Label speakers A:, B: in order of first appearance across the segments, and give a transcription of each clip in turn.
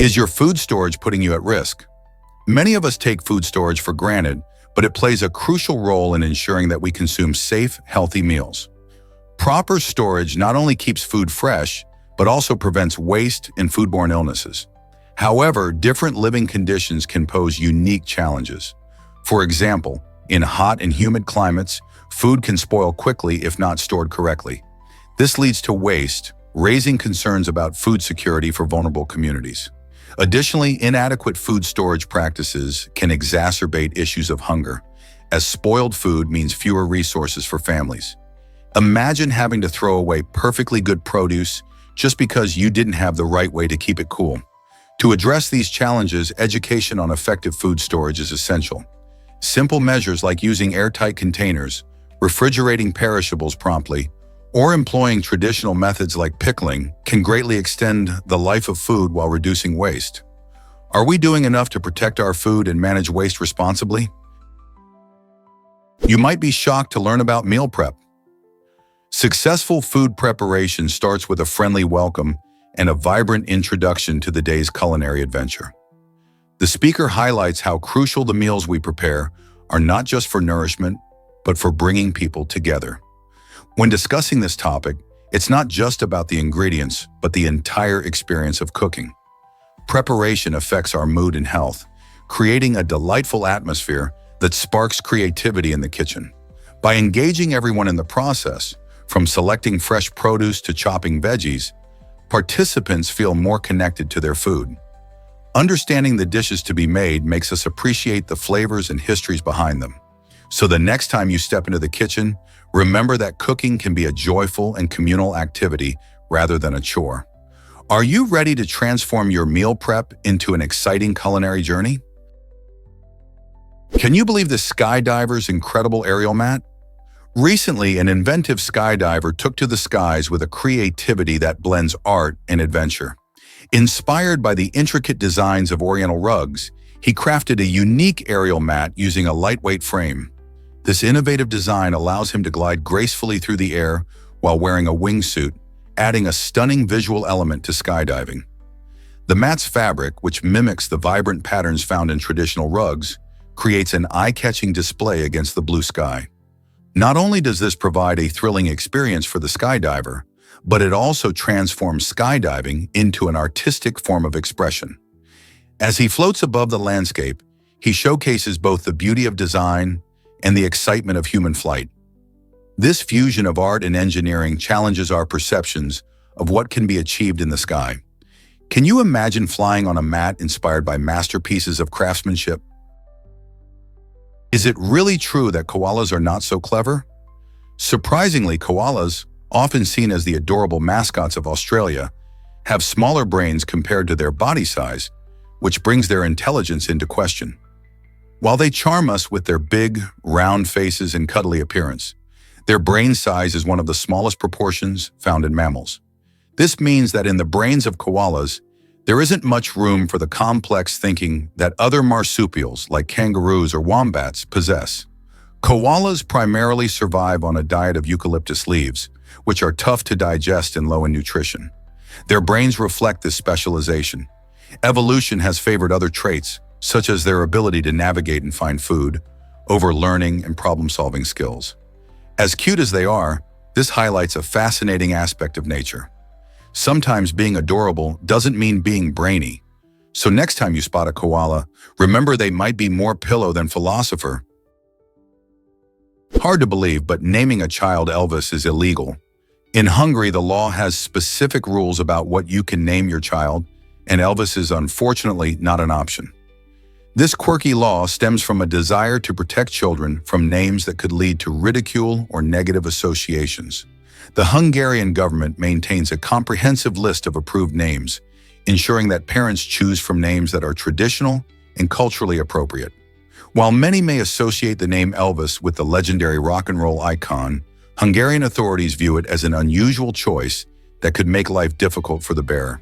A: Is your food storage putting you at risk? Many of us take food storage for granted, but it plays a crucial role in ensuring that we consume safe, healthy meals. Proper storage not only keeps food fresh, but also prevents waste and foodborne illnesses. However, different living conditions can pose unique challenges. For example, in hot and humid climates, food can spoil quickly if not stored correctly. This leads to waste, raising concerns about food security for vulnerable communities. Additionally, inadequate food storage practices can exacerbate issues of hunger, as spoiled food means fewer resources for families. Imagine having to throw away perfectly good produce just because you didn't have the right way to keep it cool. To address these challenges, education on effective food storage is essential. Simple measures like using airtight containers, refrigerating perishables promptly, or employing traditional methods like pickling can greatly extend the life of food while reducing waste. Are we doing enough to protect our food and manage waste responsibly? You might be shocked to learn about meal prep. Successful food preparation starts with a friendly welcome and a vibrant introduction to the day's culinary adventure. The speaker highlights how crucial the meals we prepare are not just for nourishment, but for bringing people together. When discussing this topic, it's not just about the ingredients, but the entire experience of cooking. Preparation affects our mood and health, creating a delightful atmosphere that sparks creativity in the kitchen. By engaging everyone in the process, from selecting fresh produce to chopping veggies, participants feel more connected to their food. Understanding the dishes to be made makes us appreciate the flavors and histories behind them. So the next time you step into the kitchen, remember that cooking can be a joyful and communal activity rather than a chore. Are you ready to transform your meal prep into an exciting culinary journey? Can you believe the skydiver's incredible aerial mat? Recently, an inventive skydiver took to the skies with a creativity that blends art and adventure. Inspired by the intricate designs of Oriental rugs, he crafted a unique aerial mat using a lightweight frame. This innovative design allows him to glide gracefully through the air while wearing a wingsuit, adding a stunning visual element to skydiving. The mat's fabric, which mimics the vibrant patterns found in traditional rugs, creates an eye-catching display against the blue sky. Not only does this provide a thrilling experience for the skydiver, but it also transforms skydiving into an artistic form of expression. As he floats above the landscape, he showcases both the beauty of design and the excitement of human flight. This fusion of art and engineering challenges our perceptions of what can be achieved in the sky. Can you imagine flying on a mat inspired by masterpieces of craftsmanship? Is it really true that koalas are not so clever? Surprisingly, koalas, often seen as the adorable mascots of Australia, have smaller brains compared to their body size, which brings their intelligence into question. While they charm us with their big, round faces and cuddly appearance, their brain size is one of the smallest proportions found in mammals. This means that in the brains of koalas, there isn't much room for the complex thinking that other marsupials like kangaroos or wombats possess. Koalas primarily survive on a diet of eucalyptus leaves, which are tough to digest and low in nutrition. Their brains reflect this specialization. Evolution has favored other traits, such as their ability to navigate and find food, over learning and problem-solving skills. As cute as they are, this highlights a fascinating aspect of nature. Sometimes being adorable doesn't mean being brainy. So next time you spot a koala, remember they might be more pillow than philosopher. Hard to believe, but naming a child Elvis is illegal. In Hungary, the law has specific rules about what you can name your child, and Elvis is unfortunately not an option. This quirky law stems from a desire to protect children from names that could lead to ridicule or negative associations. The Hungarian government maintains a comprehensive list of approved names, ensuring that parents choose from names that are traditional and culturally appropriate. While many may associate the name Elvis with the legendary rock and roll icon, Hungarian authorities view it as an unusual choice that could make life difficult for the bearer.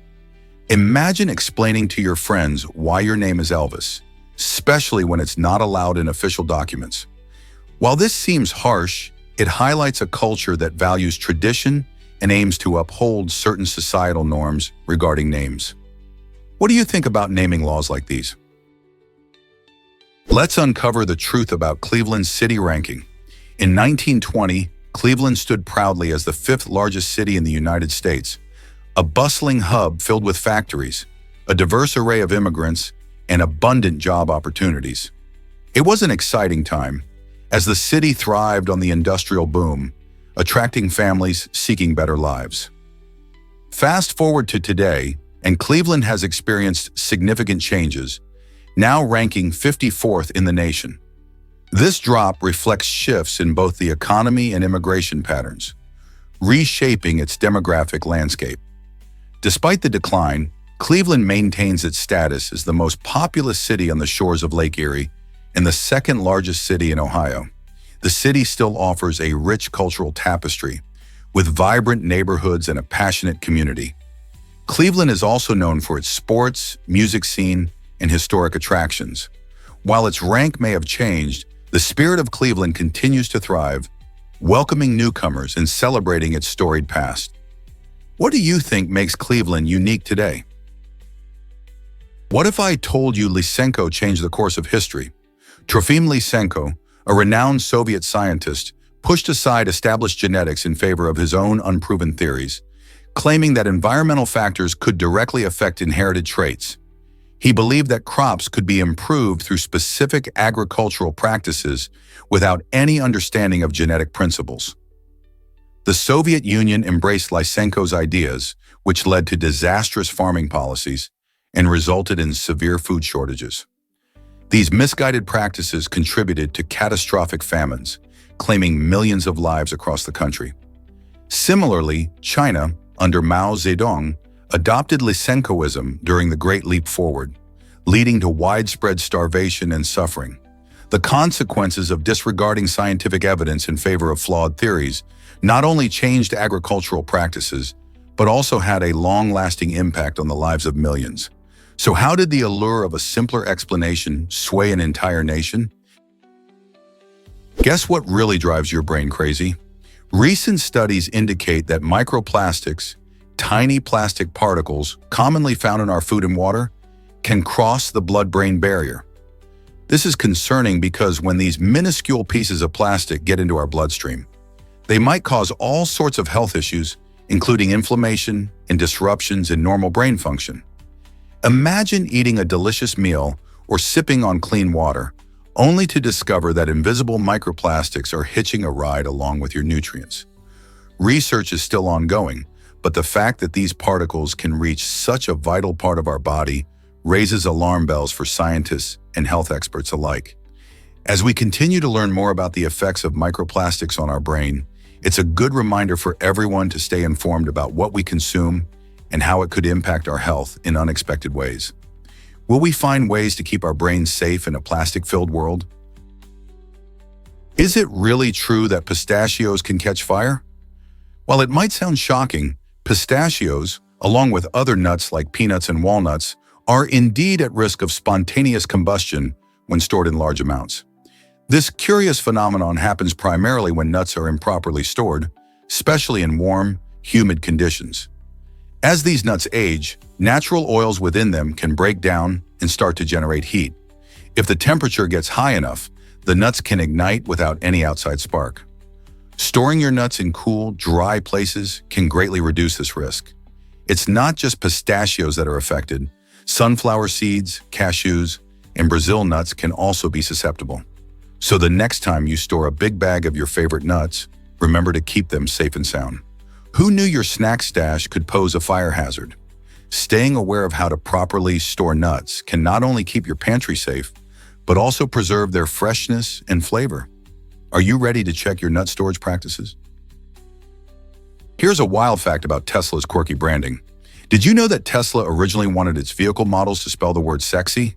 A: Imagine explaining to your friends why your name is Elvis, especially when it's not allowed in official documents. While this seems harsh, it highlights a culture that values tradition and aims to uphold certain societal norms regarding names. What do you think about naming laws like these? Let's uncover the truth about Cleveland's city ranking. In 1920, Cleveland stood proudly as the fifth largest city in the United States, a bustling hub filled with factories, a diverse array of immigrants, and abundant job opportunities. It was an exciting time, as the city thrived on the industrial boom, attracting families seeking better lives. Fast forward to today, and Cleveland has experienced significant changes, now ranking 54th in the nation. This drop reflects shifts in both the economy and immigration patterns, reshaping its demographic landscape. Despite the decline, Cleveland maintains its status as the most populous city on the shores of Lake Erie and the second largest city in Ohio. The city still offers a rich cultural tapestry, with vibrant neighborhoods and a passionate community. Cleveland is also known for its sports, music scene, and historic attractions. While its rank may have changed, the spirit of Cleveland continues to thrive, welcoming newcomers and celebrating its storied past. What do you think makes Cleveland unique today? What if I told you Lysenko changed the course of history? Trofim Lysenko, a renowned Soviet scientist, pushed aside established genetics in favor of his own unproven theories, claiming that environmental factors could directly affect inherited traits. He believed that crops could be improved through specific agricultural practices without any understanding of genetic principles. The Soviet Union embraced Lysenko's ideas, which led to disastrous farming policies and resulted in severe food shortages. These misguided practices contributed to catastrophic famines, claiming millions of lives across the country. Similarly, China, under Mao Zedong, adopted Lysenkoism during the Great Leap Forward, leading to widespread starvation and suffering. The consequences of disregarding scientific evidence in favor of flawed theories not only changed agricultural practices, but also had a long-lasting impact on the lives of millions. So how did the allure of a simpler explanation sway an entire nation? Guess what really drives your brain crazy? Recent studies indicate that microplastics, tiny plastic particles commonly found in our food and water, can cross the blood-brain barrier. This is concerning because when these minuscule pieces of plastic get into our bloodstream, they might cause all sorts of health issues, including inflammation and disruptions in normal brain function. Imagine eating a delicious meal or sipping on clean water, only to discover that invisible microplastics are hitching a ride along with your nutrients. Research is still ongoing, but the fact that these particles can reach such a vital part of our body raises alarm bells for scientists and health experts alike. As we continue to learn more about the effects of microplastics on our brain, it's a good reminder for everyone to stay informed about what we consume and how it could impact our health in unexpected ways. Will we find ways to keep our brains safe in a plastic-filled world? Is it really true that pistachios can catch fire? While it might sound shocking, pistachios, along with other nuts like peanuts and walnuts, are indeed at risk of spontaneous combustion when stored in large amounts. This curious phenomenon happens primarily when nuts are improperly stored, especially in warm, humid conditions. As these nuts age, natural oils within them can break down and start to generate heat. If the temperature gets high enough, the nuts can ignite without any outside spark. Storing your nuts in cool, dry places can greatly reduce this risk. It's not just pistachios that are affected. Sunflower seeds, cashews, and Brazil nuts can also be susceptible. So the next time you store a big bag of your favorite nuts, remember to keep them safe and sound. Who knew your snack stash could pose a fire hazard? Staying aware of how to properly store nuts can not only keep your pantry safe, but also preserve their freshness and flavor. Are you ready to check your nut storage practices? Here's a wild fact about Tesla's quirky branding. Did you know that Tesla originally wanted its vehicle models to spell the word sexy?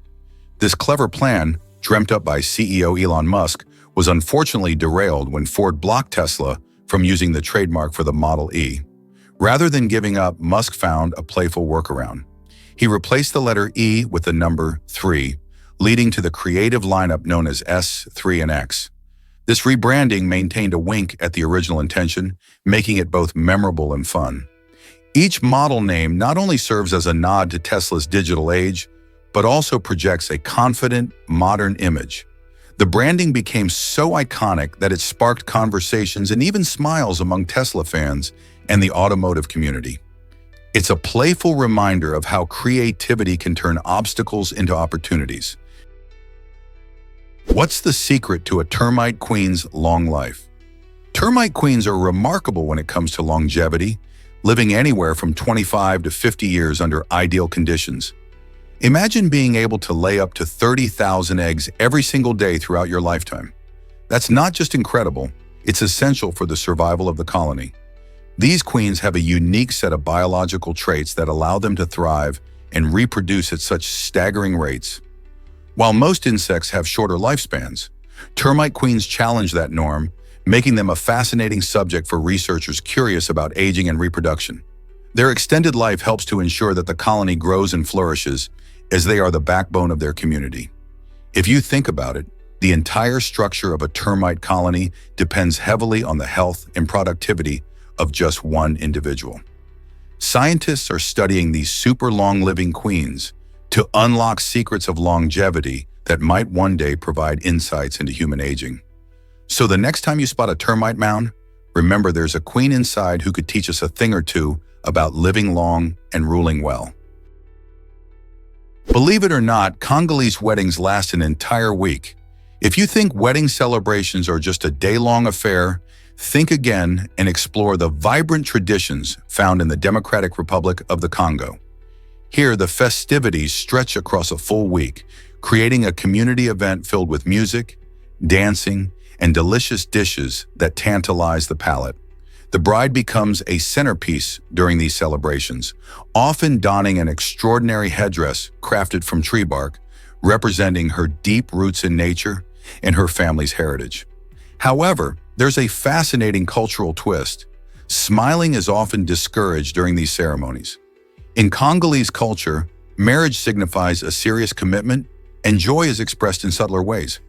A: This clever plan, dreamt up by CEO Elon Musk, was unfortunately derailed when Ford blocked Tesla from using the trademark for the Model E. Rather than giving up, Musk found a playful workaround. He replaced the letter E with the number 3, leading to the creative lineup known as S, 3, and X. This rebranding maintained a wink at the original intention, making it both memorable and fun. Each model name not only serves as a nod to Tesla's digital age, but also projects a confident, modern image. The branding became so iconic that it sparked conversations and even smiles among Tesla fans and the automotive community. It's a playful reminder of how creativity can turn obstacles into opportunities. What's the secret to a termite queen's long life? Termite queens are remarkable when it comes to longevity, living anywhere from 25 to 50 years under ideal conditions. Imagine being able to lay up to 30,000 eggs every single day throughout your lifetime. That's not just incredible, it's essential for the survival of the colony. These queens have a unique set of biological traits that allow them to thrive and reproduce at such staggering rates. While most insects have shorter lifespans, termite queens challenge that norm, making them a fascinating subject for researchers curious about aging and reproduction. Their extended life helps to ensure that the colony grows and flourishes, as they are the backbone of their community. If you think about it, the entire structure of a termite colony depends heavily on the health and productivity of just one individual. Scientists are studying these super long-living queens to unlock secrets of longevity that might one day provide insights into human aging. So the next time you spot a termite mound, remember there's a queen inside who could teach us a thing or two about living long and ruling well. Believe it or not, Congolese weddings last an entire week. If you think wedding celebrations are just a day-long affair, think again and explore the vibrant traditions found in the Democratic Republic of the Congo. Here, the festivities stretch across a full week, creating a community event filled with music, dancing, and delicious dishes that tantalize the palate. The bride becomes a centerpiece during these celebrations, often donning an extraordinary headdress crafted from tree bark, representing her deep roots in nature and her family's heritage. However, there's a fascinating cultural twist. Smiling is often discouraged during these ceremonies. In Congolese culture, marriage signifies a serious commitment, and joy is expressed in subtler ways.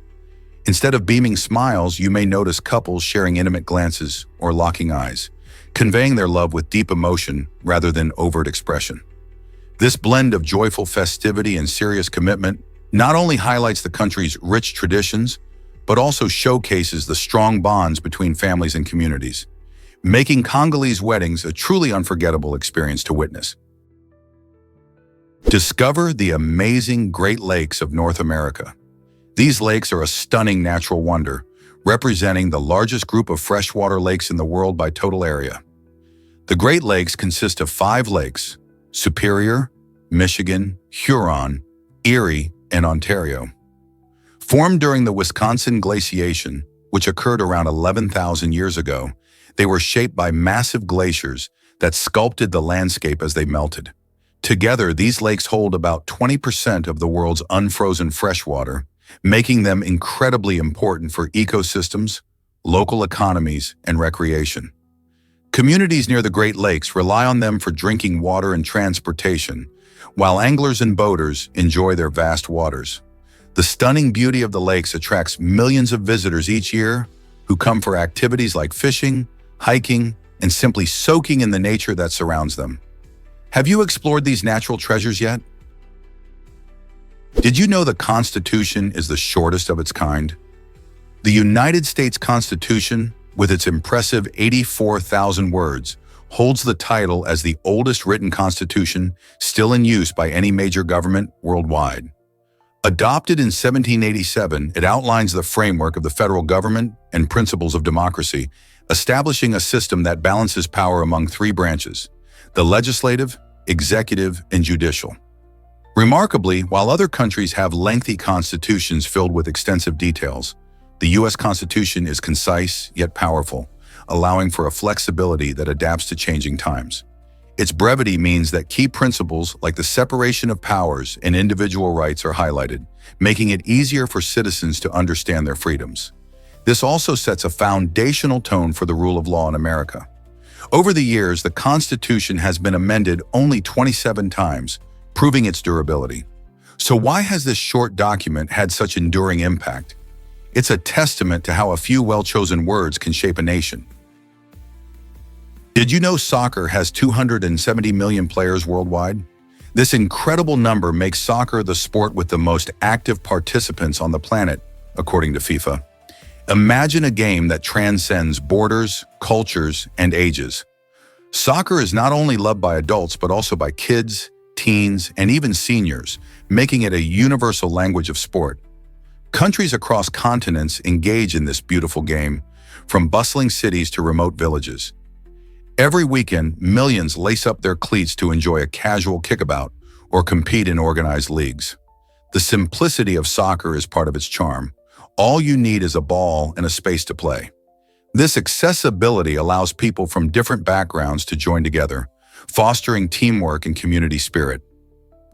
A: Instead of beaming smiles, you may notice couples sharing intimate glances or locking eyes, conveying their love with deep emotion rather than overt expression. This blend of joyful festivity and serious commitment not only highlights the country's rich traditions, but also showcases the strong bonds between families and communities, making Congolese weddings a truly unforgettable experience to witness. Discover the amazing Great Lakes of North America. These lakes are a stunning natural wonder, representing the largest group of freshwater lakes in the world by total area. The Great Lakes consist of 5 lakes: Superior, Michigan, Huron, Erie, and Ontario. Formed during the Wisconsin glaciation, which occurred around 11,000 years ago, they were shaped by massive glaciers that sculpted the landscape as they melted. Together, these lakes hold about 20% of the world's unfrozen freshwater, making them incredibly important for ecosystems, local economies, and recreation. Communities near the Great Lakes rely on them for drinking water and transportation, while anglers and boaters enjoy their vast waters. The stunning beauty of the lakes attracts millions of visitors each year who come for activities like fishing, hiking, and simply soaking in the nature that surrounds them. Have you explored these natural treasures yet? Did you know the Constitution is the shortest of its kind? The United States Constitution, with its impressive 84,000 words, holds the title as the oldest written constitution still in use by any major government worldwide. Adopted in 1787, it outlines the framework of the federal government and principles of democracy, establishing a system that balances power among 3 branches: the legislative, executive, and judicial. Remarkably, while other countries have lengthy constitutions filled with extensive details, the U.S. Constitution is concise yet powerful, allowing for a flexibility that adapts to changing times. Its brevity means that key principles like the separation of powers and individual rights are highlighted, making it easier for citizens to understand their freedoms. This also sets a foundational tone for the rule of law in America. Over the years, the Constitution has been amended only 27 times, proving its durability. So why has this short document had such enduring impact? It's a testament to how a few well-chosen words can shape a nation. Did you know soccer has 270 million players worldwide? This incredible number makes soccer the sport with the most active participants on the planet, according to FIFA. Imagine a game that transcends borders, cultures, and ages. Soccer is not only loved by adults but also by kids, teens, and even seniors, making it a universal language of sport. Countries across continents engage in this beautiful game, from bustling cities to remote villages. Every weekend, millions lace up their cleats to enjoy a casual kickabout or compete in organized leagues. The simplicity of soccer is part of its charm. All you need is a ball and a space to play. This accessibility allows people from different backgrounds to join together, fostering teamwork and community spirit.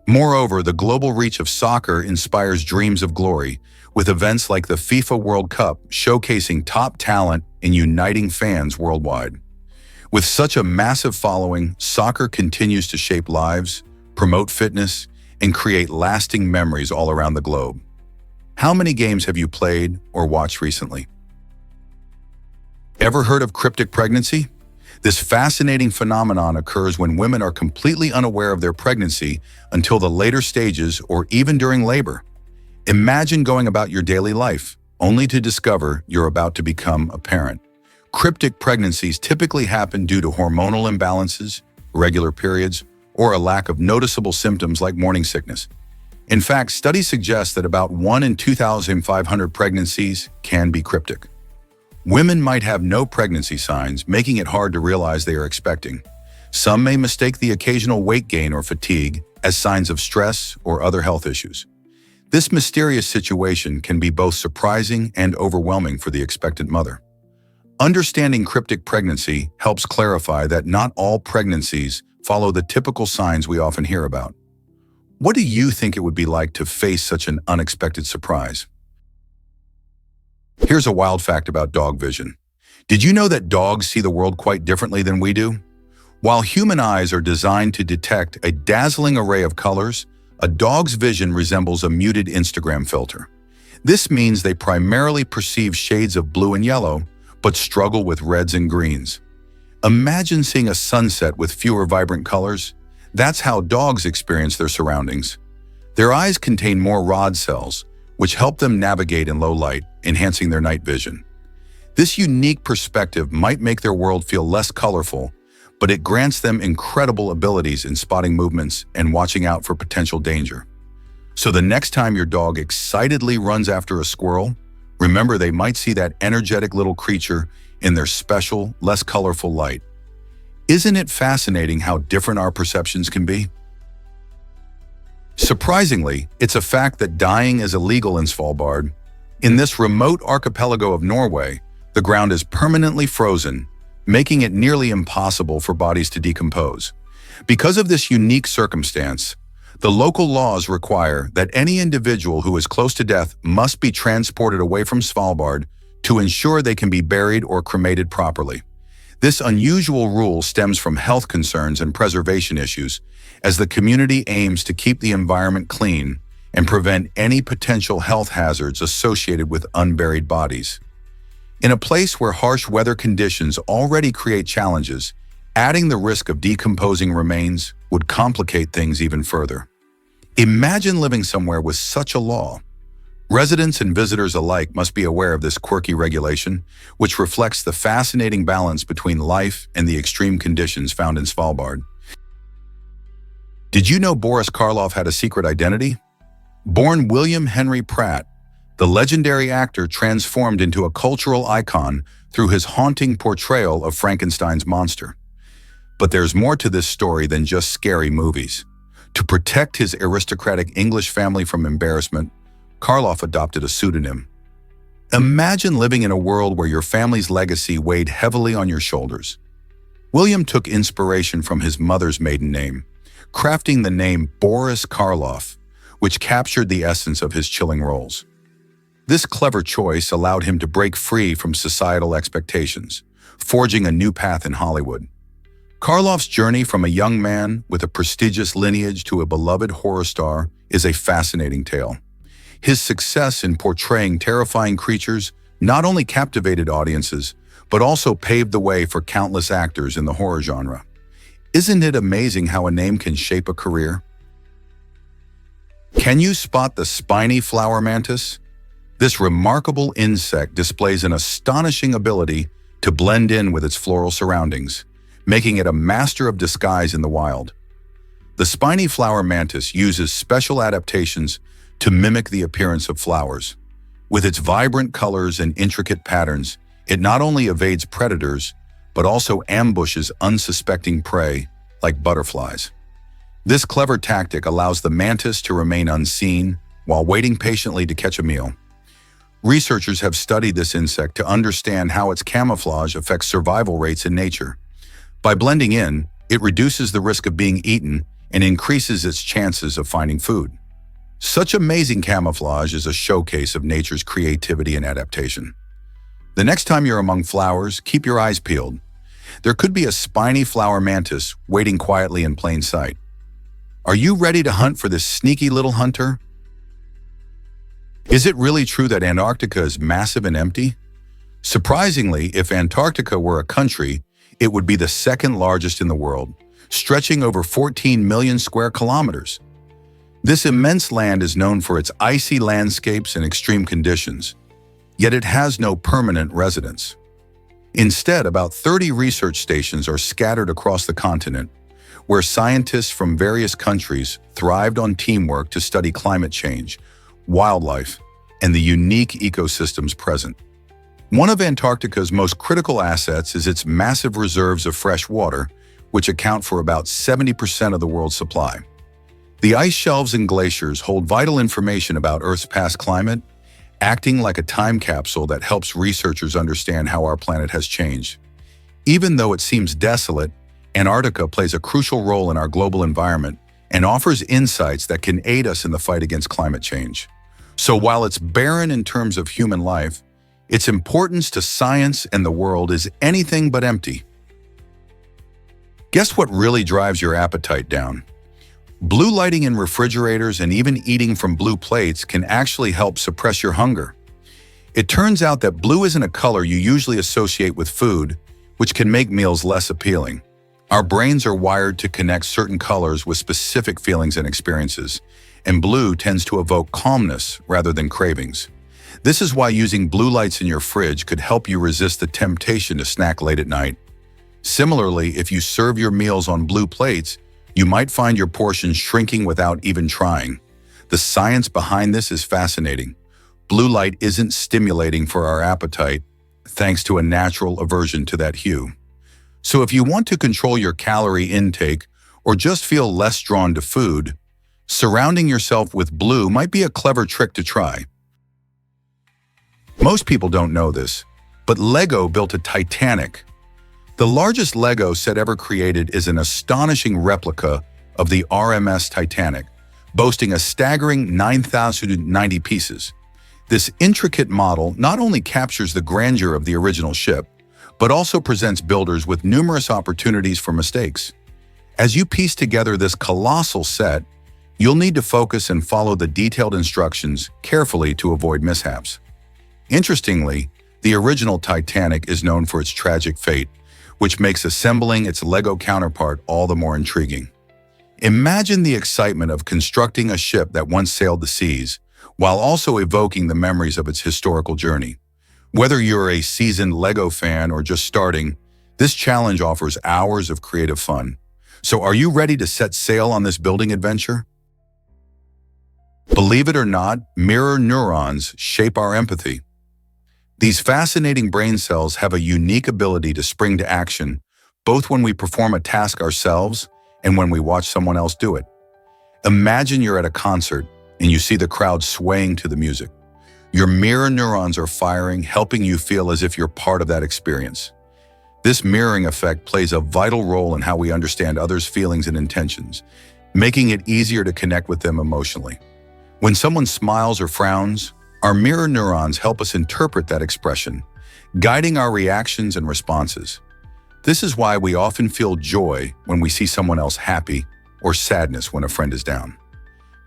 A: Moreover, the global reach of soccer inspires dreams of glory, with events like the FIFA World Cup showcasing top talent and uniting fans worldwide. With such a massive following, soccer continues to shape lives, promote fitness, and create lasting memories all around the globe. How many games have you played or watched recently? Ever heard of cryptic pregnancy? This fascinating phenomenon occurs when women are completely unaware of their pregnancy until the later stages or even during labor. Imagine going about your daily life, only to discover you're about to become a parent. Cryptic pregnancies typically happen due to hormonal imbalances, irregular periods, or a lack of noticeable symptoms like morning sickness. In fact, studies suggest that about 1 in 2,500 pregnancies can be cryptic. Women might have no pregnancy signs, making it hard to realize they are expecting. Some may mistake the occasional weight gain or fatigue as signs of stress or other health issues. This mysterious situation can be both surprising and overwhelming for the expectant mother. Understanding cryptic pregnancy helps clarify that not all pregnancies follow the typical signs we often hear about. What do you think it would be like to face such an unexpected surprise? Here's a wild fact about dog vision. Did you know that dogs see the world quite differently than we do? While human eyes are designed to detect a dazzling array of colors, a dog's vision resembles a muted Instagram filter. This means they primarily perceive shades of blue and yellow, but struggle with reds and greens. Imagine seeing a sunset with fewer vibrant colors. That's how dogs experience their surroundings. Their eyes contain more rod cells, which help them navigate in low light, enhancing their night vision. This unique perspective might make their world feel less colorful, but it grants them incredible abilities in spotting movements and watching out for potential danger. So the next time your dog excitedly runs after a squirrel, remember they might see that energetic little creature in their special, less colorful light. Isn't it fascinating how different our perceptions can be? Surprisingly, it's a fact that dying is illegal in Svalbard. In this remote archipelago of Norway, the ground is permanently frozen, making it nearly impossible for bodies to decompose. Because of this unique circumstance, the local laws require that any individual who is close to death must be transported away from Svalbard to ensure they can be buried or cremated properly. This unusual rule stems from health concerns and preservation issues, as the community aims to keep the environment clean and prevent any potential health hazards associated with unburied bodies. In a place where harsh weather conditions already create challenges, adding the risk of decomposing remains would complicate things even further. Imagine living somewhere with such a law. Residents and visitors alike must be aware of this quirky regulation, which reflects the fascinating balance between life and the extreme conditions found in Svalbard. Did you know Boris Karloff had a secret identity? Born William Henry Pratt, the legendary actor transformed into a cultural icon through his haunting portrayal of Frankenstein's monster. But there's more to this story than just scary movies. To protect his aristocratic English family from embarrassment, Karloff adopted a pseudonym. Imagine living in a world where your family's legacy weighed heavily on your shoulders. William took inspiration from his mother's maiden name, crafting the name Boris Karloff, which captured the essence of his chilling roles. This clever choice allowed him to break free from societal expectations, forging a new path in Hollywood. Karloff's journey from a young man with a prestigious lineage to a beloved horror star is a fascinating tale. His success in portraying terrifying creatures not only captivated audiences, but also paved the way for countless actors in the horror genre. Isn't it amazing how a name can shape a career? Can you spot the spiny flower mantis? This remarkable insect displays an astonishing ability to blend in with its floral surroundings, making it a master of disguise in the wild. The spiny flower mantis uses special adaptations to mimic the appearance of flowers. With its vibrant colors and intricate patterns, it not only evades predators, but also ambushes unsuspecting prey like butterflies. This clever tactic allows the mantis to remain unseen while waiting patiently to catch a meal. Researchers have studied this insect to understand how its camouflage affects survival rates in nature. By blending in, it reduces the risk of being eaten and increases its chances of finding food. Such amazing camouflage is a showcase of nature's creativity and adaptation. The next time you're among flowers, keep your eyes peeled. There could be a spiny flower mantis waiting quietly in plain sight. Are you ready to hunt for this sneaky little hunter? Is it really true that Antarctica is massive and empty? Surprisingly, if Antarctica were a country, it would be the second largest in the world, stretching over 14 million square kilometers. This immense land is known for its icy landscapes and extreme conditions, yet it has no permanent residents. Instead, about 30 research stations are scattered across the continent, where scientists from various countries thrived on teamwork to study climate change, wildlife, and the unique ecosystems present. One of Antarctica's most critical assets is its massive reserves of fresh water, which account for about 70% of the world's supply. The ice shelves and glaciers hold vital information about Earth's past climate, acting like a time capsule that helps researchers understand how our planet has changed. Even though it seems desolate, Antarctica plays a crucial role in our global environment and offers insights that can aid us in the fight against climate change. So while it's barren in terms of human life, its importance to science and the world is anything but empty. Guess what really drives your appetite down? Blue lighting in refrigerators and even eating from blue plates can actually help suppress your hunger. It turns out that blue isn't a color you usually associate with food, which can make meals less appealing. Our brains are wired to connect certain colors with specific feelings and experiences, and blue tends to evoke calmness rather than cravings. This is why using blue lights in your fridge could help you resist the temptation to snack late at night. Similarly, if you serve your meals on blue plates, you might find your portions shrinking without even trying. The science behind this is fascinating. Blue light isn't stimulating for our appetite, thanks to a natural aversion to that hue. So if you want to control your calorie intake or just feel less drawn to food, surrounding yourself with blue might be a clever trick to try. Most people don't know this, but Lego built a Titanic. The largest Lego set ever created is an astonishing replica of the RMS Titanic, boasting a staggering 9,090 pieces. This intricate model not only captures the grandeur of the original ship, but also presents builders with numerous opportunities for mistakes. As you piece together this colossal set, you'll need to focus and follow the detailed instructions carefully to avoid mishaps. Interestingly, the original Titanic is known for its tragic fate, which makes assembling its Lego counterpart all the more intriguing. Imagine the excitement of constructing a ship that once sailed the seas, while also evoking the memories of its historical journey. Whether you're a seasoned Lego fan or just starting, this challenge offers hours of creative fun. So are you ready to set sail on this building adventure? Believe it or not, mirror neurons shape our empathy. These fascinating brain cells have a unique ability to spring to action, both when we perform a task ourselves and when we watch someone else do it. Imagine you're at a concert and you see the crowd swaying to the music. Your mirror neurons are firing, helping you feel as if you're part of that experience. This mirroring effect plays a vital role in how we understand others' feelings and intentions, making it easier to connect with them emotionally. When someone smiles or frowns, our mirror neurons help us interpret that expression, guiding our reactions and responses. This is why we often feel joy when we see someone else happy or sadness when a friend is down.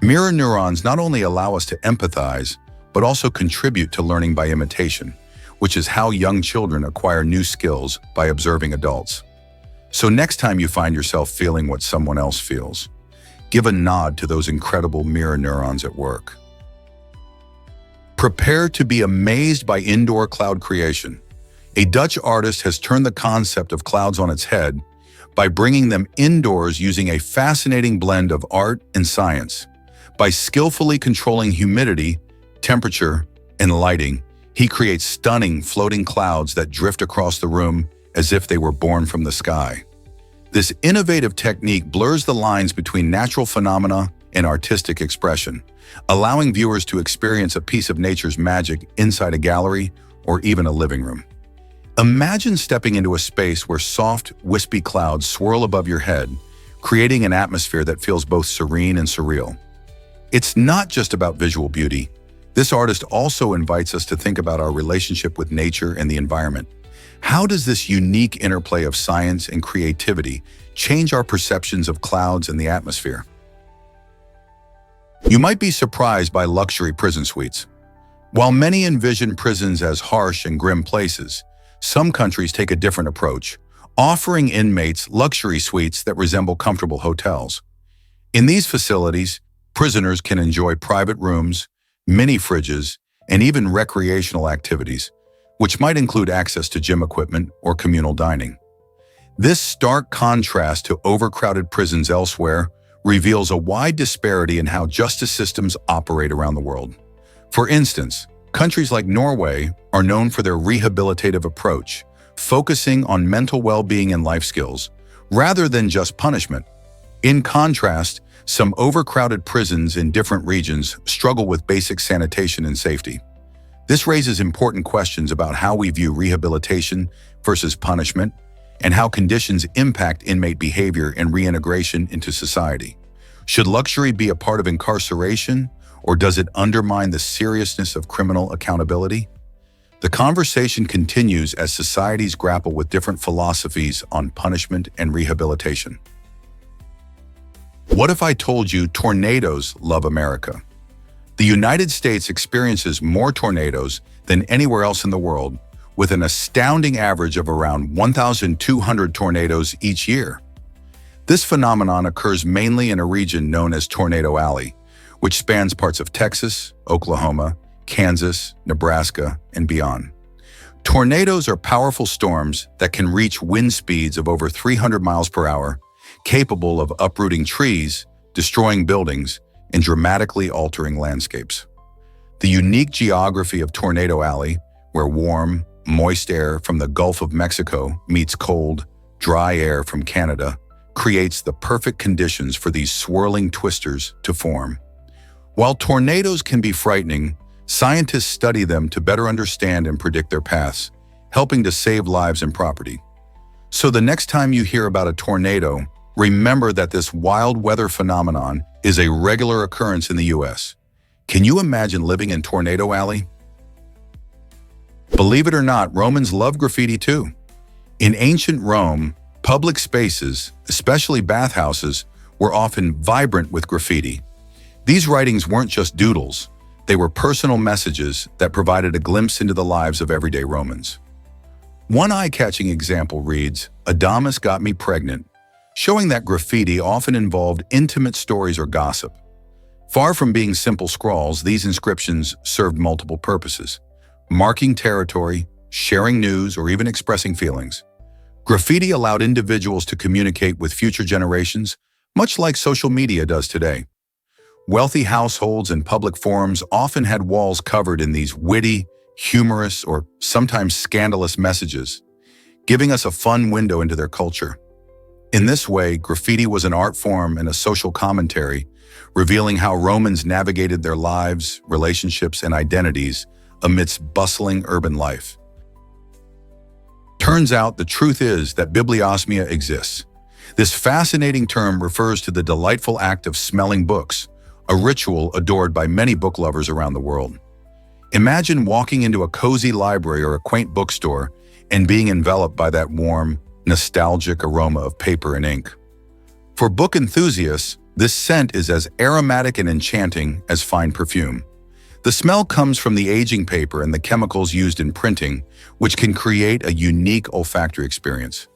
A: Mirror neurons not only allow us to empathize, but also contribute to learning by imitation, which is how young children acquire new skills by observing adults. So next time you find yourself feeling what someone else feels, give a nod to those incredible mirror neurons at work. Prepare to be amazed by indoor cloud creation. A Dutch artist has turned the concept of clouds on its head by bringing them indoors using a fascinating blend of art and science. By skillfully controlling humidity, temperature, and lighting, he creates stunning floating clouds that drift across the room as if they were born from the sky. This innovative technique blurs the lines between natural phenomena and artistic expression, allowing viewers to experience a piece of nature's magic inside a gallery or even a living room. Imagine stepping into a space where soft, wispy clouds swirl above your head, creating an atmosphere that feels both serene and surreal. It's not just about visual beauty. This artist also invites us to think about our relationship with nature and the environment. How does this unique interplay of science and creativity change our perceptions of clouds and the atmosphere? You might be surprised by luxury prison suites. While many envision prisons as harsh and grim places, some countries take a different approach, offering inmates luxury suites that resemble comfortable hotels. In these facilities, prisoners can enjoy private rooms, mini fridges, and even recreational activities, which might include access to gym equipment or communal dining. This stark contrast to overcrowded prisons elsewhere reveals a wide disparity in how justice systems operate around the world. For instance, countries like Norway are known for their rehabilitative approach, focusing on mental well-being and life skills, rather than just punishment. In contrast, some overcrowded prisons in different regions struggle with basic sanitation and safety. This raises important questions about how we view rehabilitation versus punishment and how conditions impact inmate behavior and reintegration into society. Should luxury be a part of incarceration, or does it undermine the seriousness of criminal accountability? The conversation continues as societies grapple with different philosophies on punishment and rehabilitation. What if I told you tornadoes love America? The United States experiences more tornadoes than anywhere else in the world, with an astounding average of around 1,200 tornadoes each year. This phenomenon occurs mainly in a region known as Tornado Alley, which spans parts of Texas, Oklahoma, Kansas, Nebraska, and beyond. Tornadoes are powerful storms that can reach wind speeds of over 300 miles per hour, capable of uprooting trees, destroying buildings, and dramatically altering landscapes. The unique geography of Tornado Alley, where warm, moist air from the Gulf of Mexico meets cold, dry air from Canada, creates the perfect conditions for these swirling twisters to form. While tornadoes can be frightening, scientists study them to better understand and predict their paths, helping to save lives and property. So the next time you hear about a tornado, remember that this wild weather phenomenon is a regular occurrence in the U.S. Can you imagine living in Tornado Alley? Believe it or not, Romans loved graffiti too. In ancient Rome, public spaces, especially bathhouses, were often vibrant with graffiti. These writings weren't just doodles, they were personal messages that provided a glimpse into the lives of everyday Romans. One eye-catching example reads, "Adamus got me pregnant," showing that graffiti often involved intimate stories or gossip. Far from being simple scrawls, these inscriptions served multiple purposes: marking territory, sharing news, or even expressing feelings. Graffiti allowed individuals to communicate with future generations, much like social media does today. Wealthy households and public forums often had walls covered in these witty, humorous, or sometimes scandalous messages, giving us a fun window into their culture. In this way, graffiti was an art form and a social commentary, revealing how Romans navigated their lives, relationships, and identities amidst bustling urban life. Turns out the truth is that bibliosmia exists. This fascinating term refers to the delightful act of smelling books, a ritual adored by many book lovers around the world. Imagine walking into a cozy library or a quaint bookstore and being enveloped by that warm, nostalgic aroma of paper and ink. For book enthusiasts, this scent is as aromatic and enchanting as fine perfume. The smell comes from the aging paper and the chemicals used in printing, which can create a unique olfactory experience.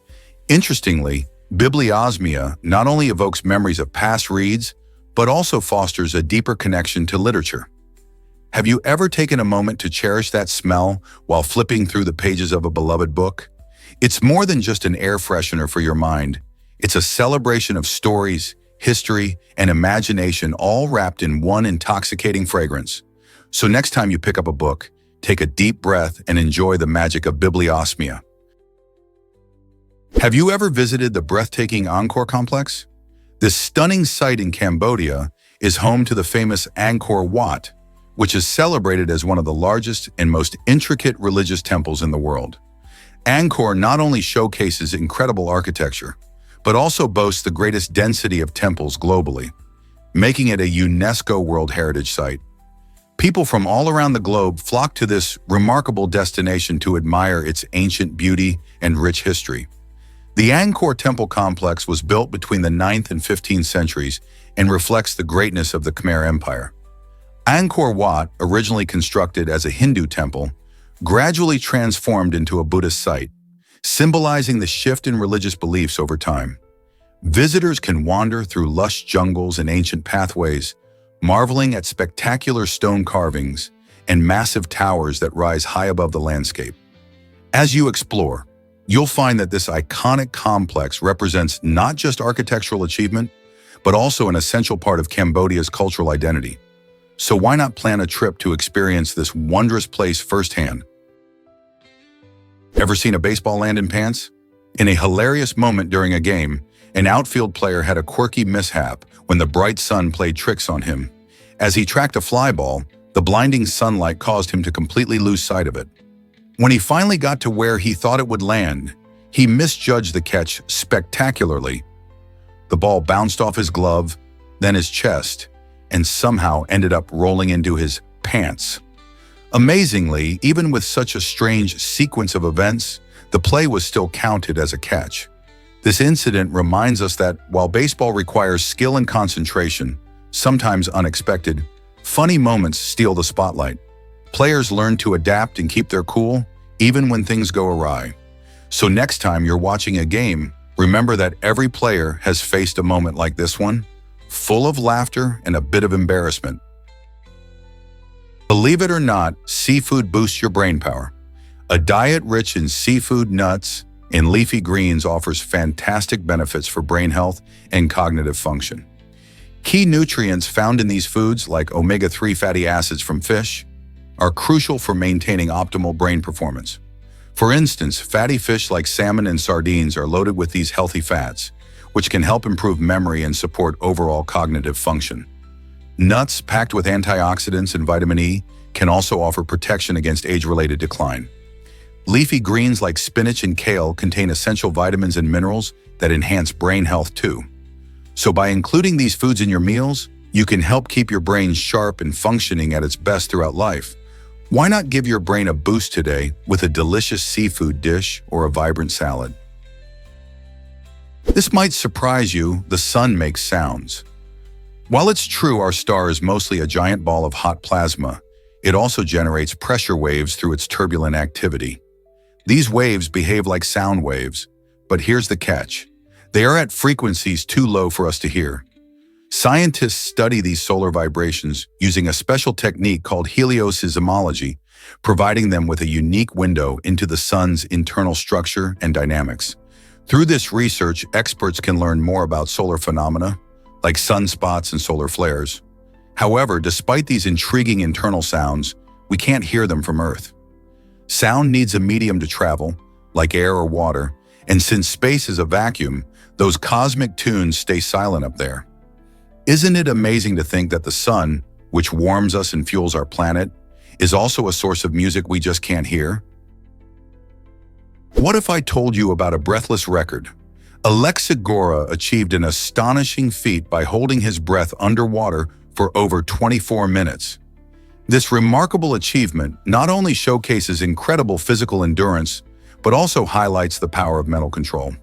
A: Interestingly, bibliosmia not only evokes memories of past reads, but also fosters a deeper connection to literature. Have you ever taken a moment to cherish that smell while flipping through the pages of a beloved book? It's more than just an air freshener for your mind. It's a celebration of stories, history, and imagination all wrapped in one intoxicating fragrance. So next time you pick up a book, take a deep breath and enjoy the magic of bibliosmia. Have you ever visited the breathtaking Angkor complex? This stunning site in Cambodia is home to the famous Angkor Wat, which is celebrated as one of the largest and most intricate religious temples in the world. Angkor not only showcases incredible architecture, but also boasts the greatest density of temples globally, making it a UNESCO World Heritage Site. People from all around the globe flock to this remarkable destination to admire its ancient beauty and rich history. The Angkor Temple complex was built between the 9th and 15th centuries and reflects the greatness of the Khmer Empire. Angkor Wat, originally constructed as a Hindu temple, gradually transformed into a Buddhist site, symbolizing the shift in religious beliefs over time. Visitors can wander through lush jungles and ancient pathways, marveling at spectacular stone carvings and massive towers that rise high above the landscape. As you explore, you'll find that this iconic complex represents not just architectural achievement, but also an essential part of Cambodia's cultural identity. So why not plan a trip to experience this wondrous place firsthand? Ever seen a baseball land in pants? In a hilarious moment during a game, an outfield player had a quirky mishap when the bright sun played tricks on him. As he tracked a fly ball, the blinding sunlight caused him to completely lose sight of it. When he finally got to where he thought it would land, he misjudged the catch spectacularly. The ball bounced off his glove, then his chest, and somehow ended up rolling into his pants. Amazingly, even with such a strange sequence of events, the play was still counted as a catch. This incident reminds us that while baseball requires skill and concentration, sometimes unexpected, funny moments steal the spotlight. Players learn to adapt and keep their cool, even when things go awry. So next time you're watching a game, remember that every player has faced a moment like this one, full of laughter and a bit of embarrassment. Believe it or not, seafood boosts your brain power. A diet rich in seafood, nuts, and leafy greens offers fantastic benefits for brain health and cognitive function. Key nutrients found in these foods, like omega-3 fatty acids from fish, are crucial for maintaining optimal brain performance. For instance, fatty fish like salmon and sardines are loaded with these healthy fats, which can help improve memory and support overall cognitive function. Nuts packed with antioxidants and vitamin E can also offer protection against age-related decline. Leafy greens like spinach and kale contain essential vitamins and minerals that enhance brain health too. So by including these foods in your meals, you can help keep your brain sharp and functioning at its best throughout life. Why not give your brain a boost today with a delicious seafood dish or a vibrant salad? This might surprise you, the sun makes sounds. While it's true our star is mostly a giant ball of hot plasma, it also generates pressure waves through its turbulent activity. These waves behave like sound waves, but here's the catch. They are at frequencies too low for us to hear. Scientists study these solar vibrations using a special technique called helioseismology, providing them with a unique window into the sun's internal structure and dynamics. Through this research, experts can learn more about solar phenomena, like sunspots and solar flares. However, despite these intriguing internal sounds, we can't hear them from Earth. Sound needs a medium to travel, like air or water, and since space is a vacuum, those cosmic tunes stay silent up there. Isn't it amazing to think that the sun, which warms us and fuels our planet, is also a source of music we just can't hear? What if I told you about a breathless record? Alexa Gora achieved an astonishing feat by holding his breath underwater for over 24 minutes. This remarkable achievement not only showcases incredible physical endurance, but also highlights the power of mental control.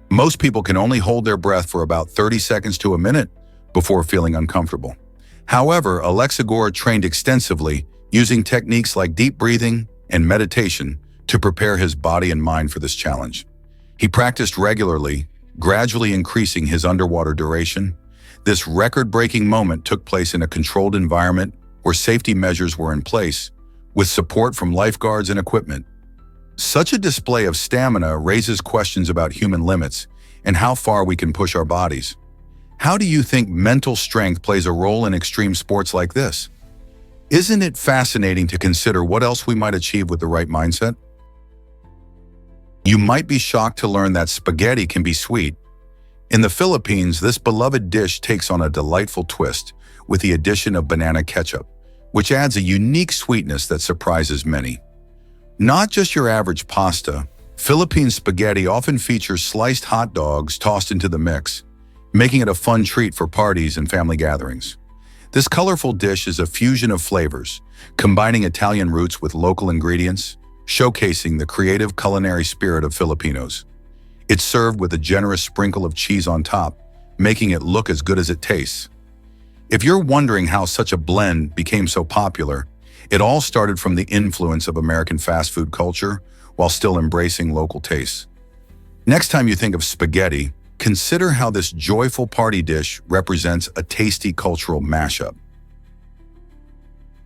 A: Most people can only hold their breath for about 30 seconds to a minute before feeling uncomfortable. However, Alexagor trained extensively, using techniques like deep breathing and meditation to prepare his body and mind for this challenge. He practiced regularly, gradually increasing his underwater duration. This record-breaking moment took place in a controlled environment where safety measures were in place, with support from lifeguards and equipment. Such a display of stamina raises questions about human limits and how far we can push our bodies. How do you think mental strength plays a role in extreme sports like this? Isn't it fascinating to consider what else we might achieve with the right mindset? You might be shocked to learn that spaghetti can be sweet. In the Philippines, this beloved dish takes on a delightful twist with the addition of banana ketchup, which adds a unique sweetness that surprises many. Not just your average pasta, Philippine spaghetti often features sliced hot dogs tossed into the mix, making it a fun treat for parties and family gatherings. This colorful dish is a fusion of flavors, combining Italian roots with local ingredients, showcasing the creative culinary spirit of Filipinos. It's served with a generous sprinkle of cheese on top, making it look as good as it tastes. If you're wondering how such a blend became so popular, it all started from the influence of American fast food culture while still embracing local tastes. Next time you think of spaghetti, consider how this joyful party dish represents a tasty cultural mashup.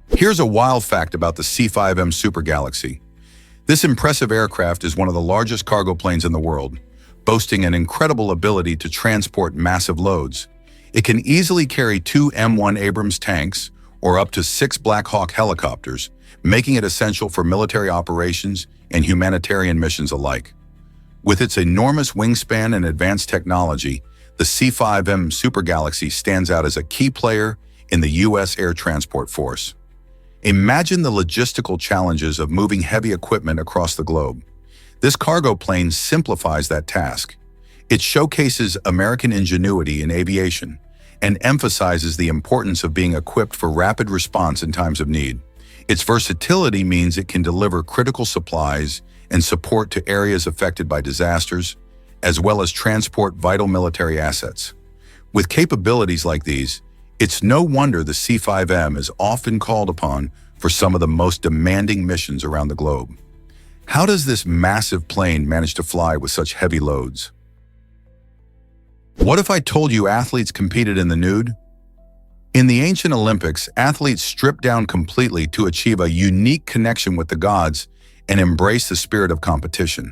A: Here's a wild fact about the C-5M Super Galaxy. This impressive aircraft is one of the largest cargo planes in the world, boasting an incredible ability to transport massive loads. It can easily carry 2 M1 Abrams tanks or up to 6 Black Hawk helicopters, making it essential for military operations and humanitarian missions alike. With its enormous wingspan and advanced technology, the C-5M Super Galaxy stands out as a key player in the U.S. Air Transport Force. Imagine the logistical challenges of moving heavy equipment across the globe. This cargo plane simplifies that task. It showcases American ingenuity in aviation and emphasizes the importance of being equipped for rapid response in times of need. Its versatility means it can deliver critical supplies and support to areas affected by disasters, as well as transport vital military assets. With capabilities like these, it's no wonder the C-5M is often called upon for some of the most demanding missions around the globe. How does this massive plane manage to fly with such heavy loads? What if I told you athletes competed in the nude? In the ancient Olympics, athletes stripped down completely to achieve a unique connection with the gods and embrace the spirit of competition.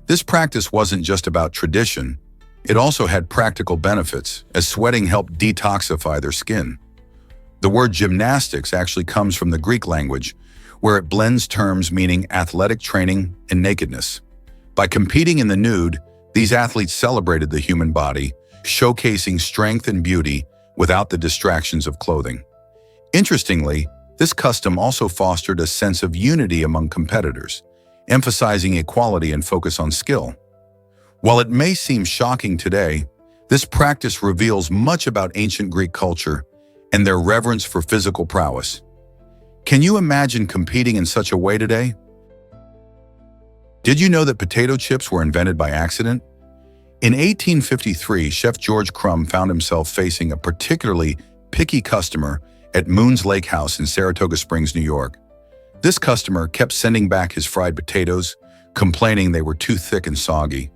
A: This practice wasn't just about tradition, it also had practical benefits, as sweating helped detoxify their skin. The word gymnastics actually comes from the Greek language, where it blends terms meaning athletic training and nakedness. By competing in the nude, these athletes celebrated the human body, showcasing strength and beauty without the distractions of clothing. Interestingly, this custom also fostered a sense of unity among competitors, emphasizing equality and focus on skill. While it may seem shocking today, this practice reveals much about ancient Greek culture and their reverence for physical prowess. Can you imagine competing in such a way today? Did you know that potato chips were invented by accident? In 1853, Chef George Crumb found himself facing a particularly picky customer at Moon's Lake House in Saratoga Springs, New York. This customer kept sending back his fried potatoes, complaining they were too thick and soggy.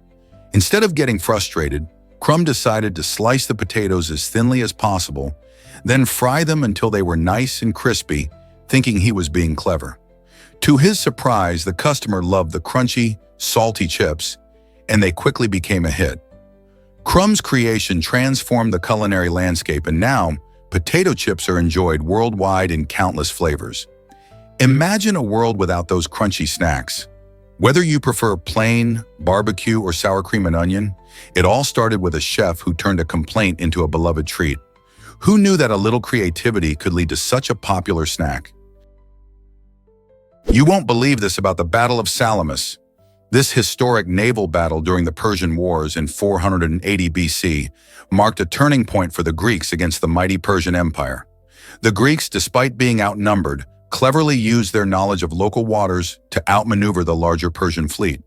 A: Instead of getting frustrated, Crumb decided to slice the potatoes as thinly as possible, then fry them until they were nice and crispy, thinking he was being clever. To his surprise, the customer loved the crunchy, salty chips, and they quickly became a hit. Crumb's creation transformed the culinary landscape, and now potato chips are enjoyed worldwide in countless flavors. Imagine a world without those crunchy snacks. Whether you prefer plain, barbecue, or sour cream and onion, it all started with a chef who turned a complaint into a beloved treat. Who knew that a little creativity could lead to such a popular snack? You won't believe this about the Battle of Salamis. This historic naval battle during the Persian Wars in 480 BC marked a turning point for the Greeks against the mighty Persian Empire. The Greeks, despite being outnumbered, cleverly used their knowledge of local waters to outmaneuver the larger Persian fleet.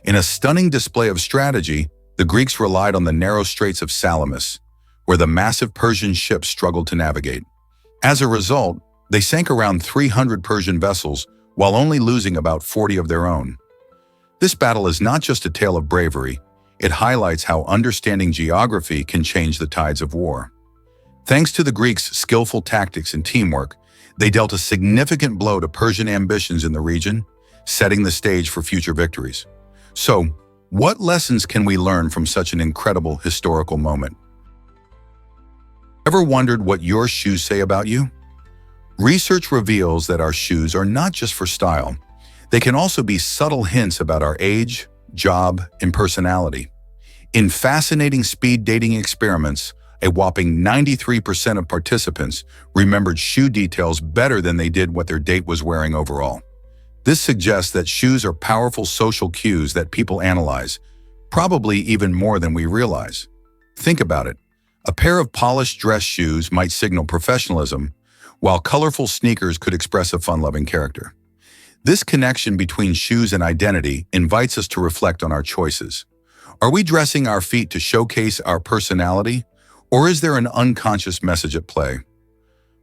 A: In a stunning display of strategy, the Greeks relied on the narrow straits of Salamis, where the massive Persian ships struggled to navigate. As a result, they sank around 300 Persian vessels while only losing about 40 of their own. This battle is not just a tale of bravery, it highlights how understanding geography can change the tides of war. Thanks to the Greeks' skillful tactics and teamwork, they dealt a significant blow to Persian ambitions in the region, setting the stage for future victories. So, what lessons can we learn from such an incredible historical moment? Ever wondered what your shoes say about you? Research reveals that our shoes are not just for style. They can also be subtle hints about our age, job, and personality. In fascinating speed dating experiments, a whopping 93% of participants remembered shoe details better than they did what their date was wearing overall. This suggests that shoes are powerful social cues that people analyze, probably even more than we realize. Think about it. A pair of polished dress shoes might signal professionalism, while colorful sneakers could express a fun-loving character. This connection between shoes and identity invites us to reflect on our choices. Are we dressing our feet to showcase our personality, or is there an unconscious message at play?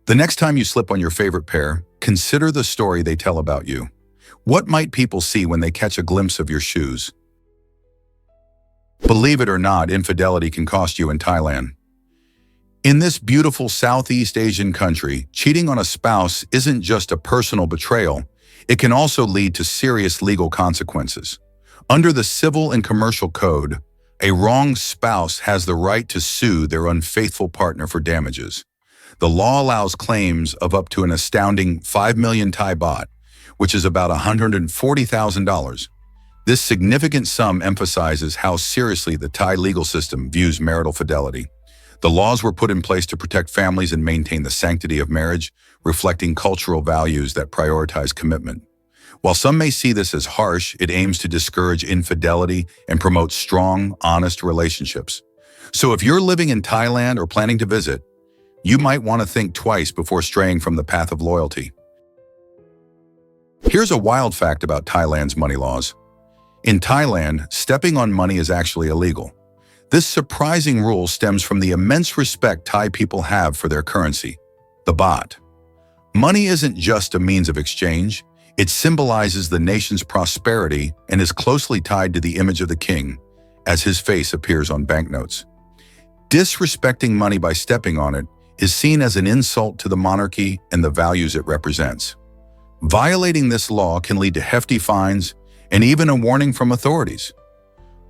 A: The next time you slip on your favorite pair, consider the story they tell about you. What might people see when they catch a glimpse of your shoes? Believe it or not, infidelity can cost you in Thailand. In this beautiful Southeast Asian country, cheating on a spouse isn't just a personal betrayal, it can also lead to serious legal consequences. Under the Civil and Commercial Code, a wronged spouse has the right to sue their unfaithful partner for damages. The law allows claims of up to an astounding 5 million Thai baht, which is about $140,000. This significant sum emphasizes how seriously the Thai legal system views marital fidelity. The laws were put in place to protect families and maintain the sanctity of marriage, reflecting cultural values that prioritize commitment. While some may see this as harsh, it aims to discourage infidelity and promote strong, honest relationships. So if you're living in Thailand or planning to visit, you might want to think twice before straying from the path of loyalty. Here's a wild fact about Thailand's money laws. In Thailand, stepping on money is actually illegal. This surprising rule stems from the immense respect Thai people have for their currency, the baht. Money isn't just a means of exchange, it symbolizes the nation's prosperity and is closely tied to the image of the king, as his face appears on banknotes. Disrespecting money by stepping on it is seen as an insult to the monarchy and the values it represents. Violating this law can lead to hefty fines and even a warning from authorities.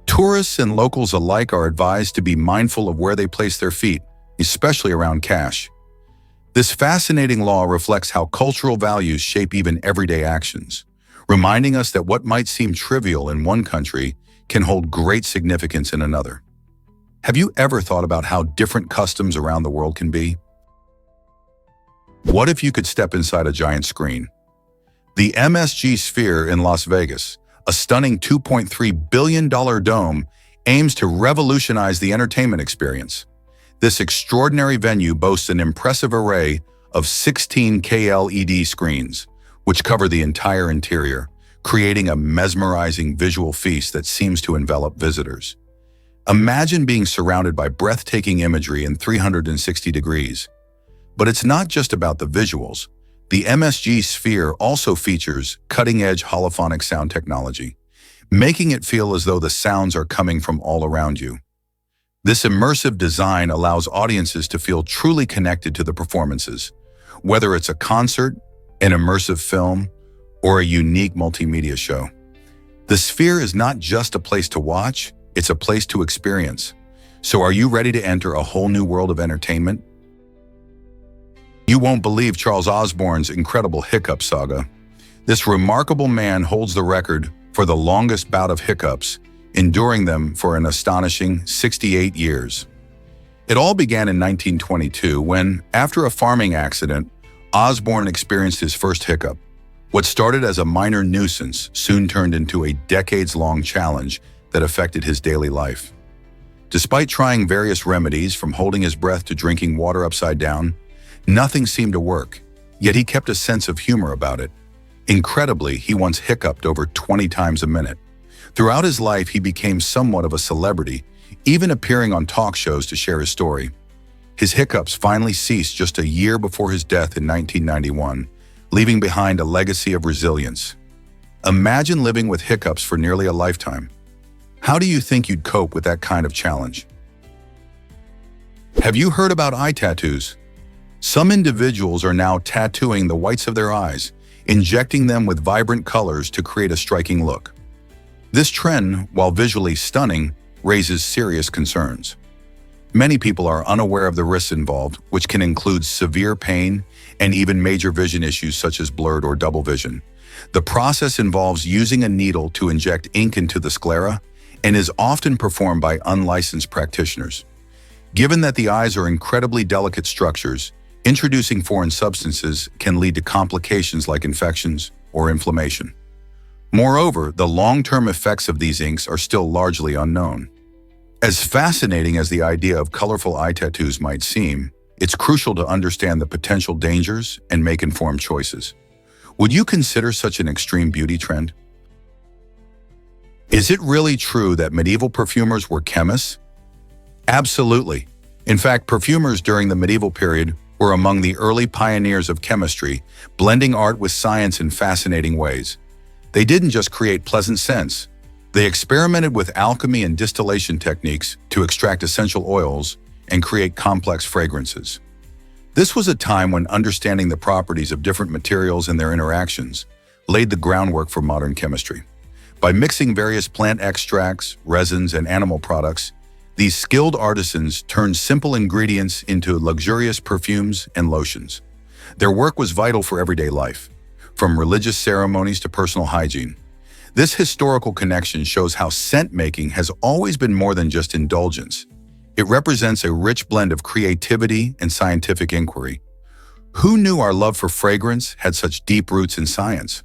A: Tourists and locals alike are advised to be mindful of where they place their feet, especially around cash. This fascinating law reflects how cultural values shape even everyday actions, reminding us that what might seem trivial in one country can hold great significance in another. Have you ever thought about how different customs around the world can be? What if you could step inside a giant screen? The MSG Sphere in Las Vegas, a stunning $2.3 billion dome, aims to revolutionize the entertainment experience. This extraordinary venue boasts an impressive array of 16K LED screens, which cover the entire interior, creating a mesmerizing visual feast that seems to envelop visitors. Imagine being surrounded by breathtaking imagery in 360 degrees. But it's not just about the visuals. The MSG Sphere also features cutting-edge holophonic sound technology, making it feel as though the sounds are coming from all around you. This immersive design allows audiences to feel truly connected to the performances, whether it's a concert, an immersive film, or a unique multimedia show. The Sphere is not just a place to watch, it's a place to experience. So are you ready to enter a whole new world of entertainment? You won't believe Charles Osborne's incredible hiccup saga. This remarkable man holds the record for the longest bout of hiccups, enduring them for an astonishing 68 years. It all began in 1922 when, after a farming accident, Osborne experienced his first hiccup. What started as a minor nuisance soon turned into a decades-long challenge that affected his daily life. Despite trying various remedies, from holding his breath to drinking water upside down, nothing seemed to work, yet he kept a sense of humor about it. Incredibly, he once hiccuped over 20 times a minute. Throughout his life, he became somewhat of a celebrity, even appearing on talk shows to share his story. His hiccups finally ceased just a year before his death in 1991, leaving behind a legacy of resilience. Imagine living with hiccups for nearly a lifetime. How do you think you'd cope with that kind of challenge? Have you heard about eye tattoos? Some individuals are now tattooing the whites of their eyes, injecting them with vibrant colors to create a striking look. This trend, while visually stunning, raises serious concerns. Many people are unaware of the risks involved, which can include severe pain and even major vision issues such as blurred or double vision. The process involves using a needle to inject ink into the sclera and is often performed by unlicensed practitioners. Given that the eyes are incredibly delicate structures, introducing foreign substances can lead to complications like infections or inflammation. Moreover, the long-term effects of these inks are still largely unknown. As fascinating as the idea of colorful eye tattoos might seem, it's crucial to understand the potential dangers and make informed choices. Would you consider such an extreme beauty trend? Is it really true that medieval perfumers were chemists? Absolutely. In fact, perfumers during the medieval period were among the early pioneers of chemistry, blending art with science in fascinating ways. They didn't just create pleasant scents. They experimented with alchemy and distillation techniques to extract essential oils and create complex fragrances. This was a time when understanding the properties of different materials and their interactions laid the groundwork for modern chemistry. By mixing various plant extracts, resins, and animal products, these skilled artisans turned simple ingredients into luxurious perfumes and lotions. Their work was vital for everyday life, from religious ceremonies to personal hygiene. This historical connection shows how scent-making has always been more than just indulgence. It represents a rich blend of creativity and scientific inquiry. Who knew our love for fragrance had such deep roots in science?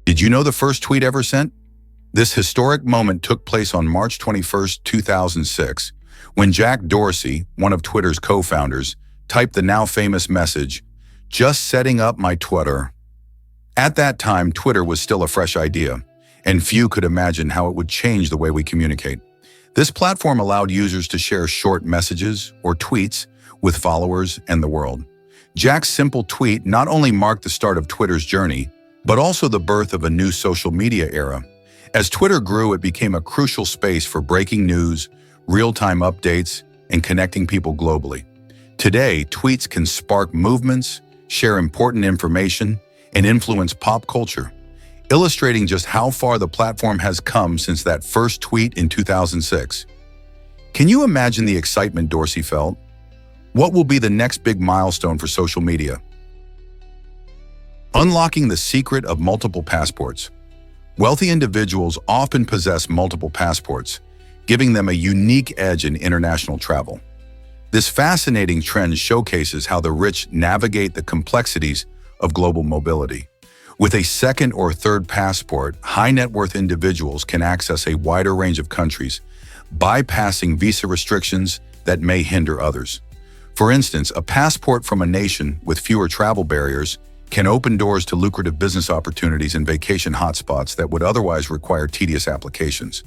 A: Did you know the first tweet ever sent? This historic moment took place on March 21, 2006, when Jack Dorsey, one of Twitter's co-founders, typed the now famous message, "Just setting up my Twitter." At that time, Twitter was still a fresh idea, and few could imagine how it would change the way we communicate. This platform allowed users to share short messages or tweets with followers and the world. Jack's simple tweet not only marked the start of Twitter's journey, but also the birth of a new social media era. As Twitter grew, it became a crucial space for breaking news, real-time updates, and connecting people globally. Today, tweets can spark movements, share important information, and influence pop culture, illustrating just how far the platform has come since that first tweet in 2006. Can you imagine the excitement Dorsey felt? What will be the next big milestone for social media? Unlocking the secret of multiple passports. Wealthy individuals often possess multiple passports, giving them a unique edge in international travel. This fascinating trend showcases how the rich navigate the complexities of global mobility. With a second or third passport, high net worth individuals can access a wider range of countries, bypassing visa restrictions that may hinder others. For instance, a passport from a nation with fewer travel barriers can open doors to lucrative business opportunities in vacation hotspots that would otherwise require tedious applications.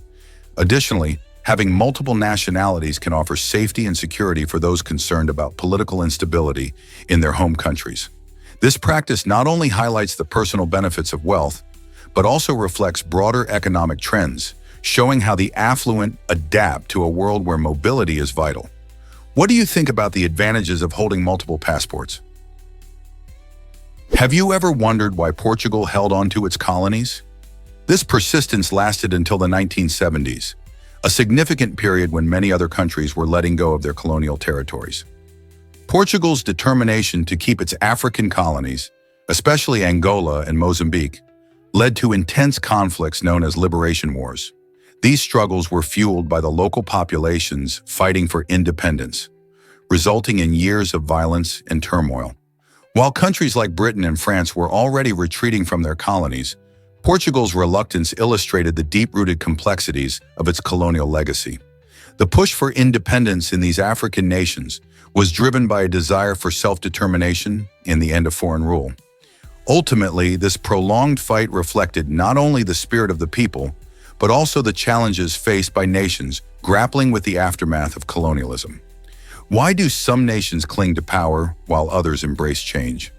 A: Additionally, having multiple nationalities can offer safety and security for those concerned about political instability in their home countries. This practice not only highlights the personal benefits of wealth, but also reflects broader economic trends, showing how the affluent adapt to a world where mobility is vital. What do you think about the advantages of holding multiple passports? Have you ever wondered why Portugal held on to its colonies? This persistence lasted until the 1970s, a significant period when many other countries were letting go of their colonial territories. Portugal's determination to keep its African colonies, especially Angola and Mozambique, led to intense conflicts known as liberation wars. These struggles were fueled by the local populations fighting for independence, resulting in years of violence and turmoil. While countries like Britain and France were already retreating from their colonies, Portugal's reluctance illustrated the deep-rooted complexities of its colonial legacy. The push for independence in these African nations was driven by a desire for self-determination and the end of foreign rule. Ultimately, this prolonged fight reflected not only the spirit of the people, but also the challenges faced by nations grappling with the aftermath of colonialism. Why do some nations cling to power while others embrace change?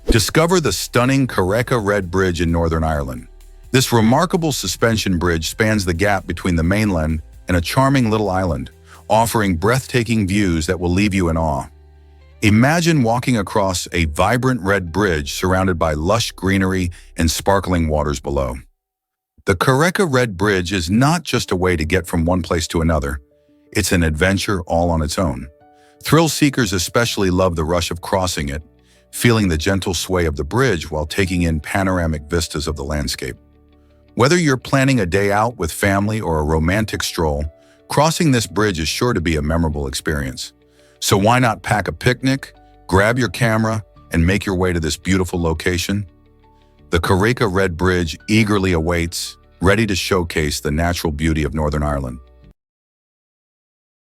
A: Discover the stunning Careca Red Bridge in Northern Ireland. This remarkable suspension bridge spans the gap between the mainland and a charming little island, offering breathtaking views that will leave you in awe. Imagine walking across a vibrant red bridge surrounded by lush greenery and sparkling waters below. The Careca Red Bridge is not just a way to get from one place to another. It's an adventure all on its own. Thrill seekers especially love the rush of crossing it, feeling the gentle sway of the bridge while taking in panoramic vistas of the landscape. Whether you're planning a day out with family or a romantic stroll, crossing this bridge is sure to be a memorable experience. So why not pack a picnic, grab your camera, and make your way to this beautiful location? The Careca Red Bridge eagerly awaits, ready to showcase the natural beauty of Northern Ireland.